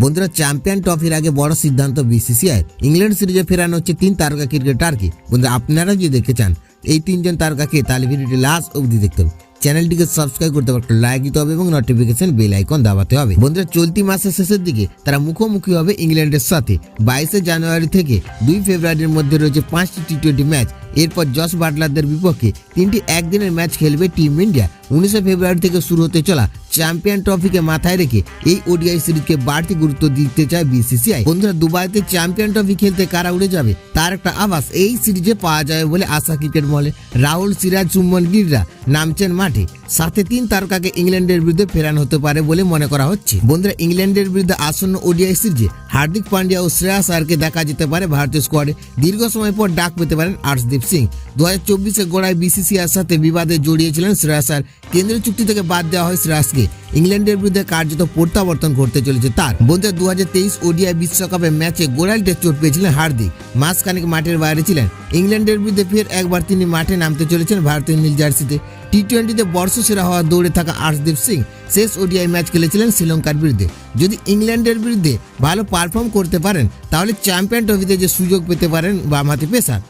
বন্ধুরা, চ্যাম্পিয়ন ট্রফির আগে বড় সিদ্ধান্ত বিসিসিআই। ইংল্যান্ড সিরিজে ফেরানো হচ্ছে 3 তারকা ক্রিকেটারকে। বন্ধুরা, আপনারা যদি দেখতে চান এই 3 জন তারকাকে, তাহলে ভিডিওটি লাস্ট অবধি দেখতে হবে। চ্যানেলটিকে সাবস্ক্রাইব করতে হবে, লাইক দিতে হবে এবং নোটিফিকেশন বেল আইকন দাবাতে হবে। বন্ধুরা, চলতি মাসের শেষের দিকে তারা মুখোমুখি হবে ইংল্যান্ডের সাথে। 22 জানুয়ারি থেকে 2 ফেব্রুয়ারির মধ্যে রয়েছে 5টি টি20 ম্যাচ। এরপর জস বাটলারদের বিপক্ষে 3টি একদিনের ম্যাচ খেলবে টিম ইন্ডিয়া। 19 ফেব্রুয়ারি থেকে শুরু হতে চলা চ্যাম্পিয়ন ট্রফিকে মাথায় রেখে এই ওডিআই সিরিজকে বাড়তি গুরুত্ব দিতে চায় বিসিসিআই। বন্ধুরা, দুবাইতে চ্যাম্পিয়ন ট্রফি খেলতে কারা উড়ে যাবে তার একটা আভাস এই সিরিজে পাওয়া যাবে বলে আশা ক্রিকেট মহলে। রাহুল, সিরাজ, সুমন গিলরা নামছেন মাঠে। সাথে 3 তারকাকে ইংল্যান্ডের বিরুদ্ধে ফেরানো হতে পারে বলে মনে করা হচ্ছে। বন্ধুরা, ইংল্যান্ডের বিরুদ্ধে আসন্ন ওডিআই সিরিজে হার্দিক পান্ডিয়া ও শ্রেয়াস আয়ারকে দেখা যেতে পারে ভারতীয় স্কোয়াডে। দীর্ঘ সময় পর ডাক পেতে পারেন আর্শদীপ সিং। 2024 গোড়ায় বিসিসিআইর সাথে বিবাদে জড়িয়েছিলেন শ্রেয়াস আয়ার। কেন্দ্রীয় চুক্তি থেকে বাদ দেওয়া হয় শ্রেয়াসকে। ইংল্যান্ডের বিরুদ্ধে কার্যত প্রত্যাবর্তন করতে চলেছে তার। বন্ধুরা, 2023 ওডিআই বিশ্বকাপে ম্যাচে গোড়ালিতে চোট পেয়েছিলেন হার্দিক। মাসখানেক মাঠের বাইরে ছিলেন। ইংল্যান্ডের বিরুদ্ধে ফের একবার তিনি মাঠে নামতে চলেছেন ভারতীয় নীল জার্সিতে। টি20তে বর্ষসেরা হওয়া দৌড়ে থাকা আর্শদীপ সিং শেষ ওডিআই ম্যাচ খেলেছিলেন শ্রীলঙ্কার বিরুদ্ধে। যদি ইংল্যান্ডের বিরুদ্ধে ভালো পারফর্ম করতে পারেন তাহলে চ্যাম্পিয়ন ট্রফিতে যে সুযোগ পেতে পারেন বামহাতি পেসার।